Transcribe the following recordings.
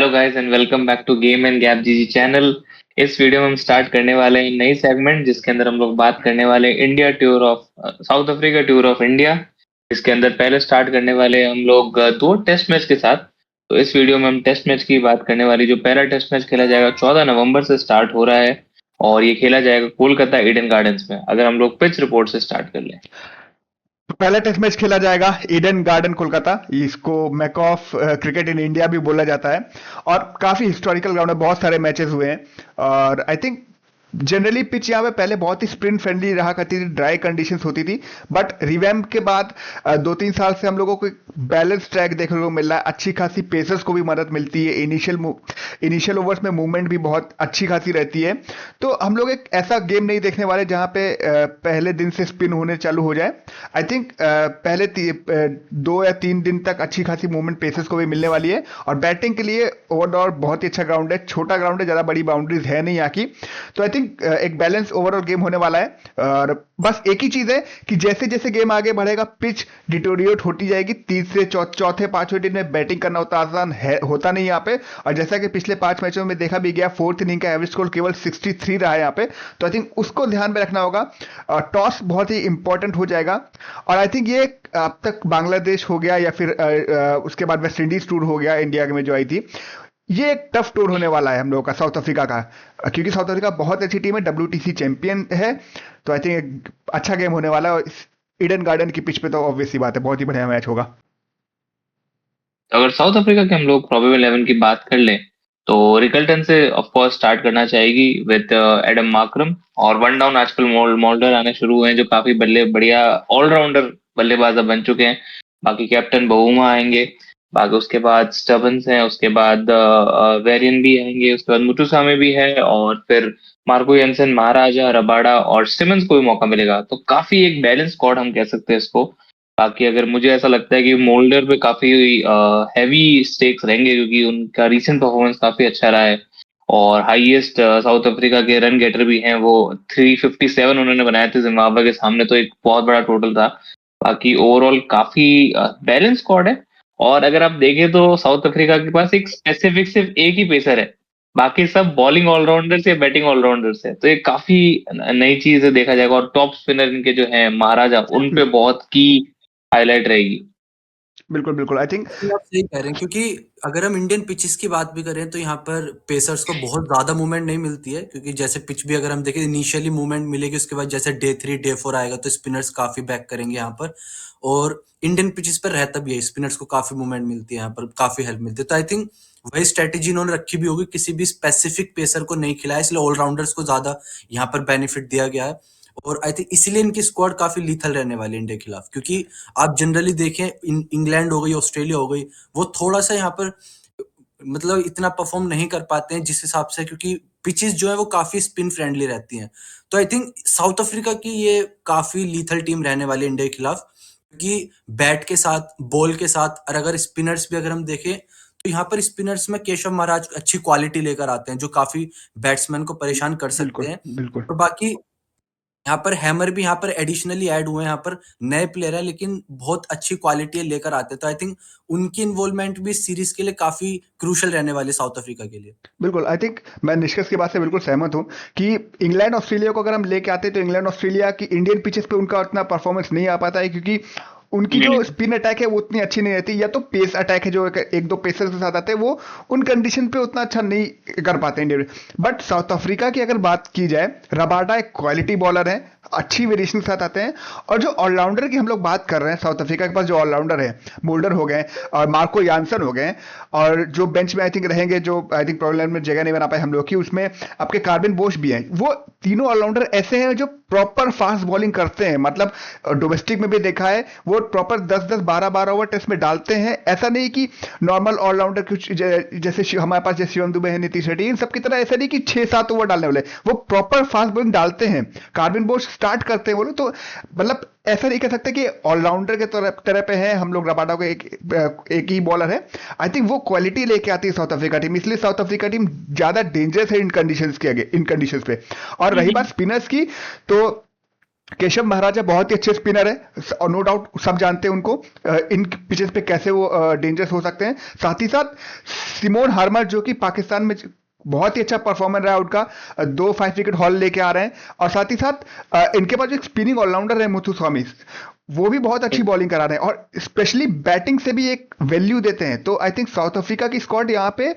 Hello guys and welcome back to game and gap GG channel. इस video में हम start करने वाले हैं नई सेगमेंट जिसके अंदर हम लोग बात करने वाले हैं India tour of south Africa tour of India. इसके अंदर पहले स्टार्ट करने वाले हैं हम लोग दो टेस्ट मैच के साथ। तो इस वीडियो में हम टेस्ट मैच की बात करने वाली, जो पहला टेस्ट मैच खेला जाएगा 14 नवंबर से स्टार्ट हो रहा है और ये खेला जाएगा कोलकाता ईडन गार्डन्स में। अगर हम लोग पिच रिपोर्ट से स्टार्ट कर लें। पहला टेस्ट मैच खेला जाएगा ईडन गार्डन कोलकाता। इसको mecca of cricket in India भी बोला जाता है और काफी हिस्टोरिकल ग्राउंड है। बहुत सारे मैचेस हुए हैं और आई थिंक जनरली पिच यहाँ पे पहले बहुत ही स्प्रिंट फ्रेंडली रहा करती थी, ड्राई कंडीशंस होती थी। बट रिवैम्प के बाद 2-3 साल से हम लोगों को बैलेंस ट्रैक देखने को मिल रहा है। अच्छी खासी पेसर्स को भी मदद मिलती है। इनिशियल ओवर्स में मूवमेंट भी बहुत अच्छी खासी रहती है। तो हम लोग एक ऐसा गेम नहीं देखने वाले जहां पे पहले दिन से स्पिन होने चालू हो जाए। आई थिंक पहले 2 या 3 दिन तक अच्छी खासी मूवमेंट पेसर्स को भी मिलने वाली है। और बैटिंग के लिए ओवरऑल बहुत ही अच्छा ग्राउंड है। छोटा ग्राउंड है, ज़्यादा बड़ी बाउंड्रीज है नहीं यहाँ की। तो आई थिंक एक बैलेंस ओवरऑल गेम होने वाला है। और बस एक ही चीज़ है कि जैसे जैसे गेम आगे बढ़ेगा पिच डिटोरिएट होती जाएगी। तीसरे चौथे पांचवें दिन में बैटिंग करना उतना आसान है होता नहीं यहाँ पे। और जैसा कि पिछले 5 मैचों में देखा भी गया, फोर्थ इनिंग का एवरेज स्कोर केवल 63 रहा है यहाँ पे। तो आई थिंक उसको ध्यान में रखना होगा। टॉस बहुत ही इंपॉर्टेंट हो जाएगा। और आई थिंक ये अब तक बांग्लादेश हो गया या फिर उसके बाद वेस्ट इंडीज टूर हो गया इंडिया में जो आई थी, ये एक टफ टूर होने वाला है हम लोगों का साउथ अफ्रीका का। क्योंकि साउथ अफ्रीका बहुत अच्छी टीम है, WTC चैंपियन है। तो आई थिंक एक अच्छा गेम होने वाला है। और ईडन गार्डन की पिच पे तो ऑब्वियस सी बात है, बहुत ही बढ़िया मैच होगा। तो अगर साउथ अफ्रीका के हम लोग प्रोबेबल 11 की बात कर लें तो रिकल्टन से ऑफ कोर्स स्टार्ट करना चाहेगी विद एडम मार्करम। और वन डाउन आजकल मोल्डर आने शुरू हुए हैं जो काफी बल्ले बढ़िया ऑलराउंडर बल्लेबाज अब बन चुके हैं। बाकी कैप्टन बहुमा आएंगे, बाकी उसके बाद स्टबन्स हैं, उसके बाद वेरियन भी आएंगे, उसके बाद मुतुसामी भी है और फिर मार्को येंसन, महाराजा, रबाडा और सिमंस को भी मौका मिलेगा। तो काफी एक बैलेंस स्क्वाड हम कह सकते हैं इसको। बाकी अगर मुझे ऐसा लगता है कि मोल्डर पे काफी हैवी स्टेक्स रहेंगे क्योंकि उनका रीसेंट परफॉर्मेंस काफी अच्छा रहा है और हाईएस्ट साउथ अफ्रीका के रन गेटर भी हैं वो। 357 उन्होंने बनाए थे जिम्बाब्वे के सामने, तो एक बहुत बड़ा टोटल था। बाकी ओवरऑल काफी बैलेंस स्क्वाड है। और अगर आप देखें तो साउथ अफ्रीका के पास एक स्पेसिफिक सिर्फ एक ही पेसर है, बाकी सब बॉलिंग ऑलराउंडर्स या बैटिंग ऑलराउंडर्स है। तो ये काफी नई चीज है देखा जाएगा। और टॉप स्पिनर इनके जो है महाराजा, उन पे बहुत की हाईलाइट रहेगी। बिल्कुल बिल्कुल आई थिंक। ये आप सही कह रहे हैं क्योंकि अगर हम इंडियन पिचेस की बात भी करें तो यहाँ पर पेसर्स को बहुत ज्यादा मूवमेंट नहीं मिलती है क्योंकि जैसे पिच भी अगर हम देखें इनिशियली मूवमेंट मिलेगी, उसके बाद जैसे डे 3 डे 4 आएगा तो स्पिनर्स काफी बैक करेंगे यहाँ पर। और इंडियन पिचेस पर रहता भी है, स्पिनर्स को काफी मूवमेंट मिलती है यहाँ पर, काफी हेल्प मिलती है। तो आई थिंक वही स्ट्रेटेजी इन्होंने रखी भी होगी, किसी भी स्पेसिफिक पेसर को नहीं खिलाया, इसलिए ऑलराउंडर्स को ज्यादा यहाँ पर बेनिफिट दिया गया है। और आई थिंक इसीलिए इनकी स्क्वाड काफी लीथल रहने वाली है इंडिया के खिलाफ, क्योंकि आप जनरली देखें इंग्लैंड हो गई, ऑस्ट्रेलिया हो गई, वो थोड़ा सा यहाँ पर मतलब इतना परफॉर्म नहीं कर पाते हैं जिस हिसाब से, क्योंकि पिचेस जो है वो काफी स्पिन फ्रेंडली रहती हैं। तो आई थिंक साउथ अफ्रीका की ये काफी लीथल टीम रहने वाली है इंडिया के खिलाफ, क्योंकि बैट के साथ बॉल के साथ, और अगर स्पिनर्स भी अगर हम देखें तो यहाँ पर स्पिनर्स में केशव महाराज अच्छी क्वालिटी लेकर आते हैं जो काफी बैट्समैन को परेशान कर सकते बिल्कुल हैं। बिल्कुल और बाकी यहाँ पर हैमर भी यहाँ पर एडिशनली ऐड हुए हैं, यहाँ पर नए प्लेयर है लेकिन बहुत अच्छी क्वालिटी लेकर आते हैं। तो आई थिंक उनकी इन्वॉल्वमेंट भी सीरीज के लिए काफी क्रूशल रहने वाली है साउथ अफ्रीका के लिए। बिल्कुल आई थिंक मैं निष्कर्ष की बात से बिल्कुल सहमत हूं कि इंग्लैंड ऑस्ट्रेलिया को अगर हम लेके आते हैं तो इंग्लैंड ऑस्ट्रेलिया की इंडियन पिचेस पे उनका उतना परफॉर्मेंस नहीं आ पाता है, क्योंकि उनकी जो स्पिन अटैक है वो उतनी अच्छी नहीं रहती। या तो पेस अटैक है जो एक दो पेसर के साथ आते हैं, वो उन कंडीशन पे उतना अच्छा नहीं कर पाते इंडिया में। बट साउथ अफ्रीका की अगर बात की जाए, रबाडा एक क्वालिटी बॉलर है, अच्छी वेरिएशन के साथ आते हैं। और जो ऑलराउंडर की हम लोग बात कर रहे हैं, साउथ अफ्रीका के पास जो ऑलराउंडर है, मोल्डर हो गए और मार्को यानसन हो गए, और जो बेंच में आई थिंक रहेंगे, जो आई थिंक प्रॉब्लम में जगह नहीं बना पाए हम लोग की, उसमें आपके कार्बिन बोश भी हैं। वो तीनों ऑलराउंडर ऐसे हैं जो प्रॉपर फास्ट बॉलिंग करते हैं। मतलब डोमेस्टिक में भी देखा है, वो प्रॉपर 10-10 12-12 ओवर टेस्ट में डालते हैं। ऐसा नहीं कि नॉर्मल ऑलराउंडर कुछ जैसे हमारे पास जैसे शिवम दुबे है, नीतीश रेड्डी, इन सब की तरह ऐसा नहीं कि 6-7 ओवर डालने वाले, वो प्रॉपर फास्ट बॉलिंग डालते हैं। कार्बिन बोश स्टार्ट करते हैं वो लोग। तो मतलब ऐसा नहीं कह सकते कि ऑलराउंडर के तरह पे है हम लोग। रबाडा को एक ही बॉलर है। आई थिंक वो क्वालिटी लेके आती है साउथ अफ्रीका टीम, इसलिए साउथ अफ्रीका टीम ज्यादा डेंजरस है इन कंडीशंस के आगे, इन कंडीशंस पे। और रही बात स्पिनर्स की, तो केशव महाराजा बहुत ही अच्छे स्पिनर है और नो डाउट सब जानते हैं उनको, इन पिचेस पे कैसे वो डेंजरस हो सकते हैं। साथ ही साथ सिमोन हार्मर जो कि पाकिस्तान में बहुत ही अच्छा परफॉर्मर रहा है उनका, 2 5 विकेट हॉल लेके आ रहे हैं। और साथ ही साथ इनके पास जो एक स्पिनिंग ऑलराउंडर है मुथुस्वामी, वो भी बहुत अच्छी बॉलिंग करा रहे हैं और स्पेशली बैटिंग से भी एक वैल्यू देते हैं। तो आई थिंक साउथ अफ्रीका की स्क्वाड यहाँ पे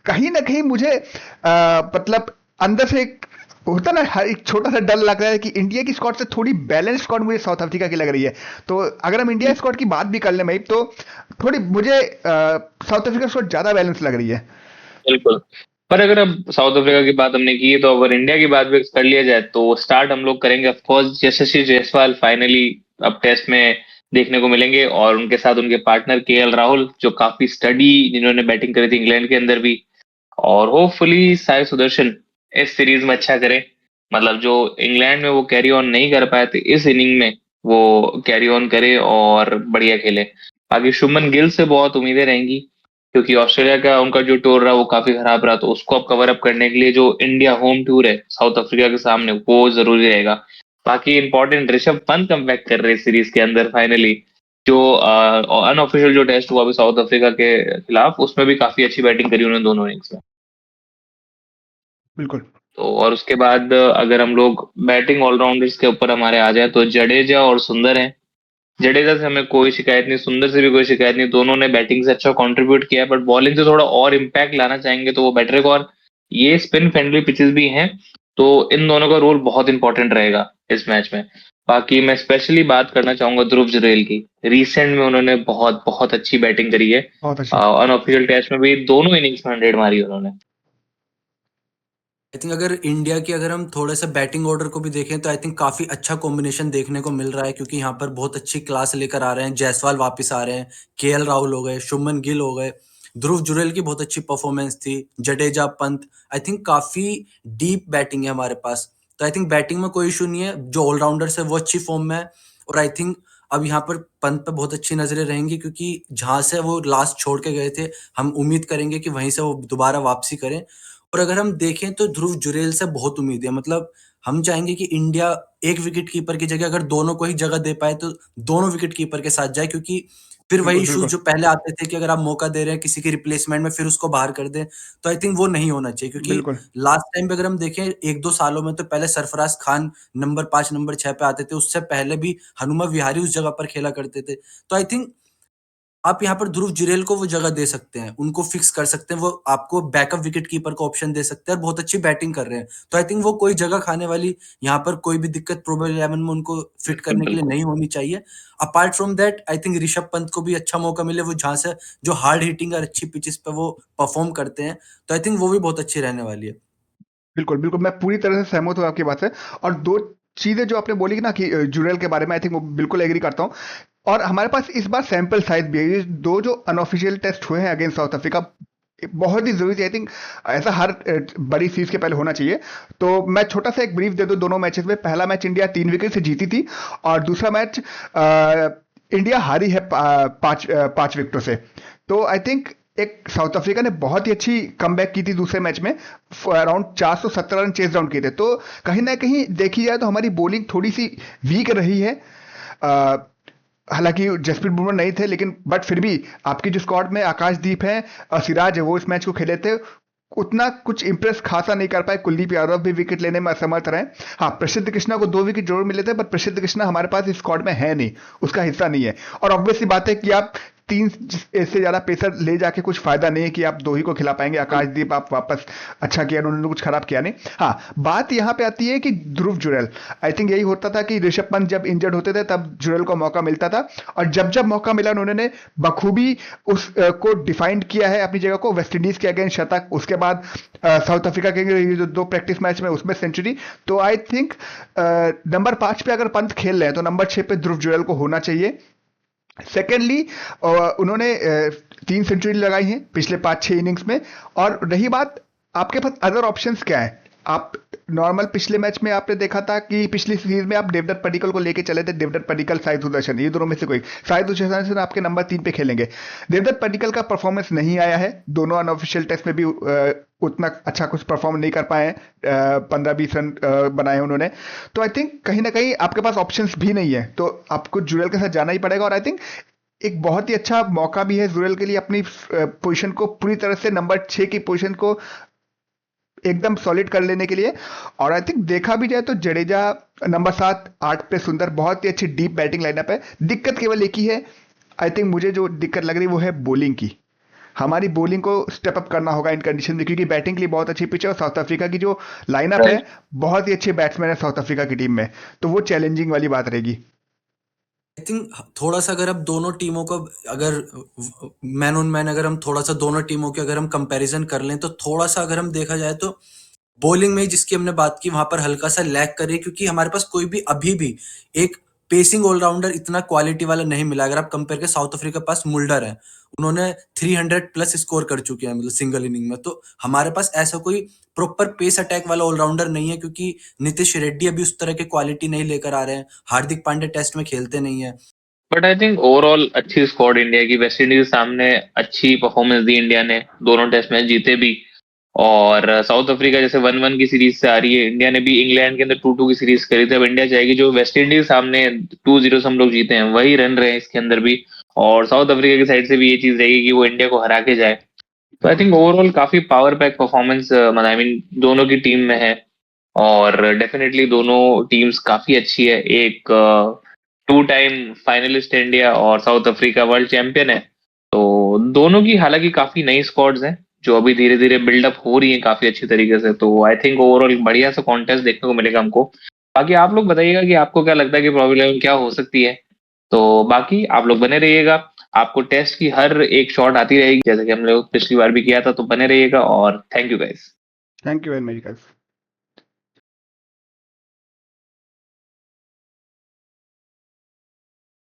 कहीं ना कहीं मुझे मतलब अंदर से एक होता ना, हर एक छोटा सा डर लग रहा है कि इंडिया की स्क्वाड से थोड़ी बैलेंस स्क्वाड मुझे साउथ अफ्रीका की लग रही है। तो अगर हम इंडिया स्क्वाड की बात भी कर लें भाई, तो थोड़ी मुझे साउथ अफ्रीका स्क्वाड ज्यादा बैलेंस लग रही है। बिल्कुल। पर अगर अब साउथ अफ्रीका की बात हमने की है, तो अगर इंडिया की बात भी कर लिया जाए तो स्टार्ट हम लोग करेंगे of course Yashasvi Jaiswal finally अब टेस्ट में देखने को मिलेंगे, और उनके साथ उनके पार्टनर केएल राहुल जो काफी स्टडी जिन्होंने बैटिंग करी थी इंग्लैंड के अंदर भी। और होपफुली साई सुदर्शन इस सीरीज में अच्छा करे, मतलब जो इंग्लैंड में वो कैरी ऑन नहीं कर पाए थे इस इनिंग में वो कैरी ऑन करे और बढ़िया खेले। बाकी शुभमन गिल से बहुत उम्मीदें रहेंगी, क्योंकि ऑस्ट्रेलिया का उनका जो टूर रहा वो काफी खराब रहा, तो उसको अब कवर अप करने के लिए जो इंडिया होम टूर है साउथ अफ्रीका के सामने वो जरूरी रहेगा। बाकी important Rishabh Pant come back कर रहे सीरीज के अंदर फाइनली, जो अनऑफिशियल जो टेस्ट हुआ अभी साउथ अफ्रीका के खिलाफ उसमें भी काफी अच्छी बैटिंग करी उन्होंने दोनों इनिंग्स में। बिल्कुल तो और उसके बाद अगर हम लोग बैटिंग ऑलराउंडर्स के ऊपर हमारे आ जाए तो जडेजा और सुंदर हैं। जडेजा से हमें कोई शिकायत नहीं, सुंदर से भी कोई शिकायत नहीं, दोनों ने बैटिंग से अच्छा कंट्रीब्यूट किया है, बट बॉलिंग से थोड़ा और इम्पैक्ट लाना चाहेंगे तो वो बेटर है। और ये स्पिन फ्रेंडली पिचेस भी हैं, तो इन दोनों का रोल बहुत इंपॉर्टेंट रहेगा इस मैच में। बाकी मैं स्पेशली बात करना चाहूंगा ध्रुव जुरैल की। रिसेंट में उन्होंने बहुत बहुत अच्छी बैटिंग करी है, बहुत अच्छी। अनऑफिशियल टेस्ट में भी दोनों इनिंग्स में 100 मारी उन्होंने। आई थिंक अगर इंडिया की अगर हम थोड़ा सा बैटिंग ऑर्डर को भी देखें तो आई थिंक काफी अच्छा कॉम्बिनेशन देखने को मिल रहा है, क्योंकि यहाँ पर बहुत अच्छी क्लास लेकर आ रहे हैं। जायसवाल वापस आ रहे हैं, केएल राहुल हो गए, शुभमन गिल हो गए, ध्रुव जुरैल की बहुत अच्छी परफॉर्मेंस थी, जडेजा, पंत। आई थिंक काफी डीप बैटिंग है हमारे पास। तो आई थिंक बैटिंग में कोई इशू नहीं है, जो ऑलराउंडर्स है वो अच्छी फॉर्म में है। और आई थिंक अब यहाँ पर पंत पे बहुत अच्छी नजरें रहेंगी, क्योंकि जहां से वो लास्ट छोड़ के गए थे, हम उम्मीद करेंगे कि वहीं से वो दोबारा वापसी करें। और अगर हम देखें तो ध्रुव जुरैल से बहुत उम्मीद है, मतलब हम चाहेंगे कि इंडिया एक विकेट कीपर की जगह अगर दोनों को ही जगह दे पाए तो दोनों विकेट कीपर के साथ जाए, क्योंकि फिर वही बिल्कुल इश्यूज बिल्कुल जो पहले आते थे कि अगर आप मौका दे रहे हैं किसी के रिप्लेसमेंट में फिर उसको बाहर कर दें, तो आई थिंक वो नहीं होना चाहिए। क्योंकि बिल्कुल लास्ट टाइम पे अगर हम देखें 1-2 सालों में, तो पहले सरफराज खान नंबर 5 नंबर 6 पे आते थे, उससे पहले भी हनुमा विहारी उस जगह पर खेला करते थे। तो आई थिंक आप यहाँ पर ध्रुव जुरैल को वो जगह दे सकते हैं, उनको फिक्स कर सकते हैं, वो आपको बैकअप विकेट कीपर का ऑप्शन दे सकते हैं और बहुत अच्छी बैटिंग कर रहे हैं। तो आई थिंक वो कोई जगह खाने वाली यहाँ पर कोई भी दिक्कत प्रोबेबल 11 में उनको फिट बिल्कुल करने के लिए बिल्कुल। नहीं होनी चाहिए। Apart from that I think Rishabh Pant को भी अच्छा मौका मिले, वो जहाँ से जो हार्ड हिटिंग और अच्छी पिचेस पे वो परफॉर्म करते हैं, तो आई थिंक वो भी बहुत अच्छी रहने वाली है। बिल्कुल बिल्कुल, मैं पूरी तरह से सहमत हूँ आपकी बात से। और दो चीजें जो आपने बोली ना कि जुड़ेल के बारे में, आई थिंक वो बिल्कुल एग्री करता हूँ। और हमारे पास इस बार सैंपल साइज भी है, ये दो जो अनऑफिशियल टेस्ट हुए हैं अगेंस्ट साउथ अफ्रीका, बहुत ही जरूरी है। आई थिंक ऐसा हर बड़ी सीरीज के पहले होना चाहिए। तो मैं छोटा सा एक ब्रीफ दे दूं दोनों मैचेस में। पहला मैच इंडिया 3 विकेट से जीती थी, और दूसरा मैच इंडिया हारी है 5 विकेटों से। तो आई थिंक एक साउथ अफ्रीका ने बहुत ही अच्छी कमबैक की थी दूसरे मैच में, अराउंड 417 रन चेस डाउन किए थे। तो कहीं ना कहीं देखी जाए तो हमारी बॉलिंग थोड़ी सी वीक रही है। अ, हालांकि जसप्रीत बुमराह नहीं थे, लेकिन बट फिर भी आपकी जो स्क्वाड में आकाशदीप है और सिराज है, वो इस मैच को खेले थे, उतना कुछ इंप्रेस खासा नहीं कर पाए। कुलदीप यादव भी विकेट लेने में असमर्थ रहे। हाँ, प्रसिद्ध कृष्णा को 2 विकेट जरूर मिले थे, पर प्रसिद्ध कृष्णा हमारे पास इस स्क्वाड में है नहीं, उसका हिस्सा नहीं है। और ऑब्वियसली बात है कि आप 3 से ज्यादा पेसर ले जाके कुछ फायदा नहीं है कि आप 2 ही को खिला पाएंगे। आकाशदीप आप वापस अच्छा किया, उन्होंने कुछ खराब किया नहीं। हाँ, बात यहाँ पे आती है कि ध्रुव जुरैल, आई थिंक यही होता था कि ऋषभ पंत जब इंजर्ड होते थे तब जुरैल को मौका मिलता था, और जब जब मौका मिला उन्होंने बखूबी उस को डिफाइंड किया है अपनी जगह को। वेस्ट इंडीज के अगेंस्ट शतक, उसके बाद साउथ अफ्रीका के ये जो 2 प्रैक्टिस मैच में उसमें सेंचुरी। तो आई थिंक नंबर 5 पे अगर पंत खेल रहे हैं तो नंबर 6 पे ध्रुव जुरैल को होना चाहिए। सेकेंडली उन्होंने 3 सेंचुरी लगाई हैं पिछले 5-6 इनिंग्स में। और रही बात आपके पास अदर ऑप्शंस क्या है, आप नॉर्मल पिछले मैच में आपने देखा था कि पिछली सीरीज में आप देवदत्त पडिक्कल को लेके चले थे, देवदत्त पडिक्कल साई सुदर्शन, ये दोनों में से कोई। साई सुदर्शन आपके नंबर 3 पे खेलेंगे। देवदत्त पडिक्कल का परफॉर्मेंस नहीं आया है, दोनों अनऑफिशियल टेस्ट में भी उतना अच्छा कुछ परफॉर्म नहीं कर पाए हैं। 15-20 रन बनाए उन्होंने। तो आई थिंक कहीं ना कहीं आपके पास ऑप्शंस भी नहीं है, तो आपको जुड़ेल के साथ जाना ही पड़ेगा। और आई थिंक एक बहुत ही अच्छा मौका भी है जुड़ेल के लिए अपनी पोजीशन को पूरी तरह से नंबर 6 की पोजीशन को एकदम सॉलिड कर लेने के लिए। और आई थिंक देखा भी जाए तो जडेजा नंबर 7-8 पे सुंदर, बहुत ही अच्छी डीप बैटिंग लाइनअप है। दिक्कत केवल एक ही है, आई थिंक मुझे जो दिक्कत लग रही है वो है बॉलिंग की। हमारी बॉलिंग को स्टेप अप करना होगा इन कंडीशन में, क्योंकि बैटिंग के लिए बहुत अच्छी पिच है और साउथ अफ्रीका की जो लाइनअप है, राइट। बहुत ही अच्छे बैट्समैन है साउथ अफ्रीका की टीम में, तो वो चैलेंजिंग वाली बात रहेगी। आई थिंक थोड़ा सा अगर अब दोनों टीमों को अगर मैन ऑन मैन अगर हम थोड़ा सा दोनों टीमों के अगर हम कंपैरिजन कर लें तो थोड़ा सा अगर हम देखा जाए तो बॉलिंग में जिसकी हमने बात की वहां पर हल्का सा लैग कर रही है, क्योंकि हमारे पास कोई भी अभी भी एक पेसिंग ऑलराउंडर इतना क्वालिटी वाला नहीं मिला। अगर आप कंपेयर करें, साउथ अफ्रीका के पास मुल्डर है, उन्होंने 300 प्लस स्कोर कर चुके हैं मतलब सिंगल इनिंग में। तो हमारे पास ऐसा कोई प्रॉपर पेस अटैक वाला ऑलराउंडर नहीं है, क्योंकि नीतीश रेड्डी अभी उस तरह की क्वालिटी नहीं लेकर आ रहे हैं, हार्दिक पांड्या टेस्ट में खेलते नहीं है। बट आई थिंक ओवरऑल अच्छी स्क्वाड इंडिया की, वेस्ट इंडीज के सामने अच्छी परफॉर्मेंस दी इंडिया ने, दोनों टेस्ट मैच जीते भी। और साउथ अफ्रीका जैसे 1-1 की सीरीज से आ रही है, इंडिया ने भी इंग्लैंड के अंदर 2-2 की सीरीज करी थी। अब इंडिया चाहेगी जो वेस्ट इंडीज सामने 2-0 से हम लोग जीते हैं वही रन रहे हैं इसके अंदर भी, और साउथ अफ्रीका की साइड से भी ये चीज रहेगी कि वो इंडिया को हरा के जाए। तो आई थिंक ओवरऑल काफी पावर पैक परफॉर्मेंस मतलब आई मीन दोनों की टीम में है। और डेफिनेटली दोनों टीम्स काफी अच्छी है। एक 2 टाइम फाइनलिस्ट इंडिया और साउथ अफ्रीका वर्ल्ड चैंपियन है। तो दोनों की हालांकि काफी नई स्क्वाड्स हैं जो अभी धीरे धीरे बिल्डअप हो रही है काफी अच्छी तरीके से। तो आई थिंक ओवरऑल बढ़िया सा कॉन्टेस्ट देखने को मिलेगा हमको। बाकी आप लोग बताइएगा कि आपको क्या लगता है कि प्रॉब्लम 11 क्या हो सकती है। तो बाकी आप लोग बने रहिएगा, आपको टेस्ट की हर एक शॉट आती रहेगी जैसे कि हम लोग पिछली बार भी किया था। तो बने रहिएगा और thank you guys. Thank you very much guys.